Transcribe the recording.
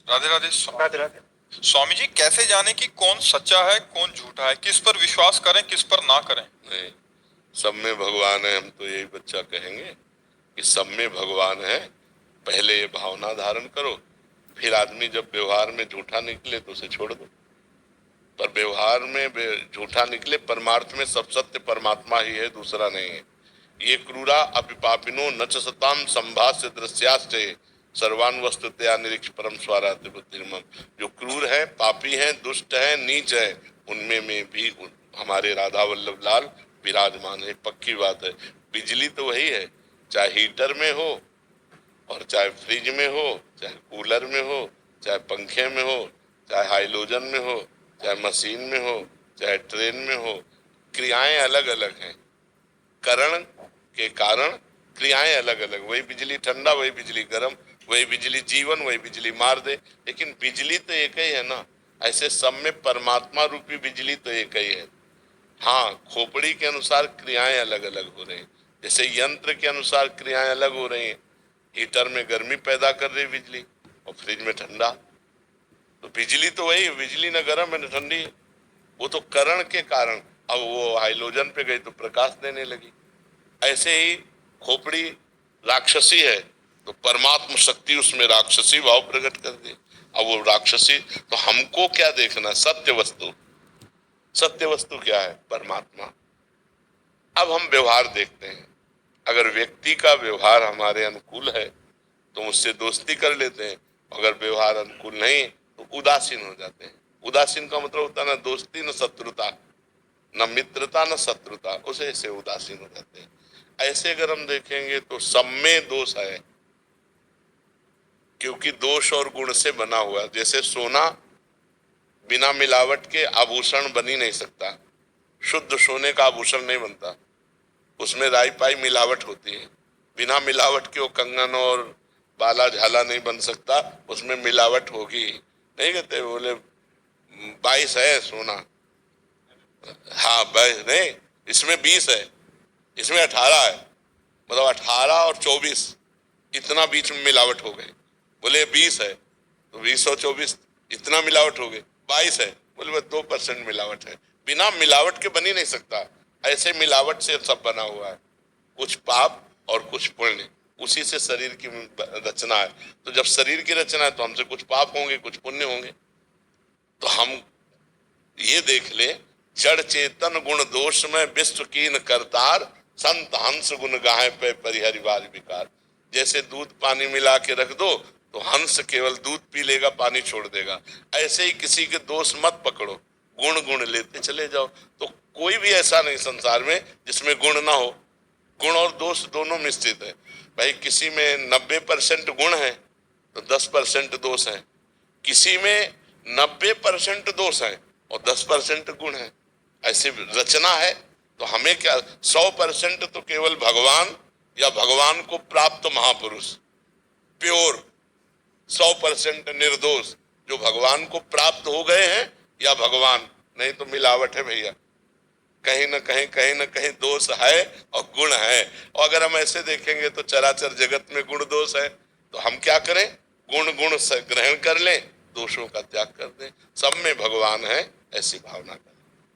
राधे राधे। राधे राधे। स्वामी जी, कैसे जाने कि कौन सच्चा है कौन झूठा है, किस पर विश्वास करें किस पर ना करें? नहीं, सब में भगवान है, हम तो यही बच्चा कहेंगे कि सब में भगवान है। पहले ये भावना धारण करो, फिर आदमी जब व्यवहार में झूठा निकले तो उसे छोड़ दो। पर व्यवहार में झूठा निकले, परमार्थ में सब सत्य परमात्मा ही है, दूसरा नहीं है। ये क्रूरा अपिपापिनो न च सताम संभाष्य दृश्याश्चये सर्वान वस्तुतया निरीक्ष परम स्वाराध्य बुद्धिर्मम। जो क्रूर है, पापी है, दुष्ट है, नीच है, उनमें में भी हमारे राधा वल्लभ लाल विराजमान है। पक्की बात है। बिजली तो वही है, चाहे हीटर में हो और चाहे फ्रिज में हो, चाहे कूलर में हो, चाहे पंखे में हो, चाहे हाइलोजन में हो, चाहे मशीन में हो, चाहे ट्रेन में हो, क्रियाएं अलग अलग हैं। करण के कारण क्रियाएं अलग अलग। वही बिजली ठंडा, वही बिजली गर्म, वही बिजली जीवन, वही बिजली मार दे, लेकिन बिजली तो एक ही है ना। ऐसे सब में परमात्मा रूपी बिजली तो एक ही है। हाँ, खोपड़ी के अनुसार क्रियाएं अलग अलग हो रही हैं। जैसे यंत्र के अनुसार क्रियाएं अलग हो रही हैं। हीटर में गर्मी पैदा कर रही बिजली और फ्रिज में ठंडा। तो बिजली तो वही है, बिजली न गर्म है न ठंडी है। वो तो करण के कारण, अब वो हाइलोजन पे गई तो प्रकाश देने लगी। ऐसे ही खोपड़ी राक्षसी है तो परमात्मा शक्ति उसमें राक्षसी भाव प्रकट कर दे। अब वो राक्षसी, तो हमको क्या देखना? सत्य वस्तु। सत्य वस्तु क्या है? परमात्मा। अब हम व्यवहार देखते हैं। अगर व्यक्ति का व्यवहार हमारे अनुकूल है तो उससे दोस्ती कर लेते हैं, अगर व्यवहार अनुकूल नहीं तो उदासीन हो जाते हैं। उदासीन का मतलब होता है ना दोस्ती न शत्रुता, न मित्रता न शत्रुता, उसे ऐसे उदासीन हो जाते हैं। ऐसे अगर हम देखेंगे तो सब में दोष है, क्योंकि दोष और गुण से बना हुआ। जैसे सोना बिना मिलावट के आभूषण बन ही नहीं सकता, शुद्ध सोने का आभूषण नहीं बनता, उसमें राई पाई मिलावट होती है। बिना मिलावट के वो कंगन और बाला झाला नहीं बन सकता, उसमें मिलावट होगी। नहीं कहते बोले 22 है सोना, हाँ 22 नहीं, इसमें 20 है, इसमें 18 है, मतलब 18 और 24 इतना बीच में मिलावट हो गई। बोले 20 है तो 20 और 24 इतना मिलावट हो गई। 22 है, बोले बस 2% मिलावट है। बिना मिलावट के बन ही नहीं सकता। ऐसे मिलावट से सब बना हुआ है, कुछ पाप और कुछ पुण्य, उसी से शरीर की रचना है। तो जब शरीर की रचना है तो हमसे कुछ पाप होंगे कुछ पुण्य होंगे। तो हम ये देख ले, जड़ चेतन गुण दोष में विश्व कीन करतार, संत हंस गुण गाहे पे परिहरिवार विकार। जैसे दूध पानी मिला के रख दो तो हंस केवल दूध पी लेगा, पानी छोड़ देगा। ऐसे ही किसी के दोष मत पकड़ो, गुण गुण लेते चले जाओ। तो कोई भी ऐसा नहीं संसार में जिसमें गुण ना हो। गुण और दोष दोनों मिश्रित है। भाई किसी में 90% गुण है तो 10% दोष है, किसी में 90% दोष है और 10% गुण है। ऐसी रचना है। तो हमें क्या, 100% तो केवल भगवान या भगवान को प्राप्त महापुरुष, प्योर 100% निर्दोष जो भगवान को प्राप्त हो गए हैं, या भगवान, नहीं तो मिलावट है भैया। कहीं न कहीं दोष है और गुण है। और अगर हम ऐसे देखेंगे तो चराचर जगत में गुण दोष है, तो हम क्या करें? गुण गुण से ग्रहण कर लें, दोषों का त्याग कर दें। सब में भगवान है, ऐसी भावना करें।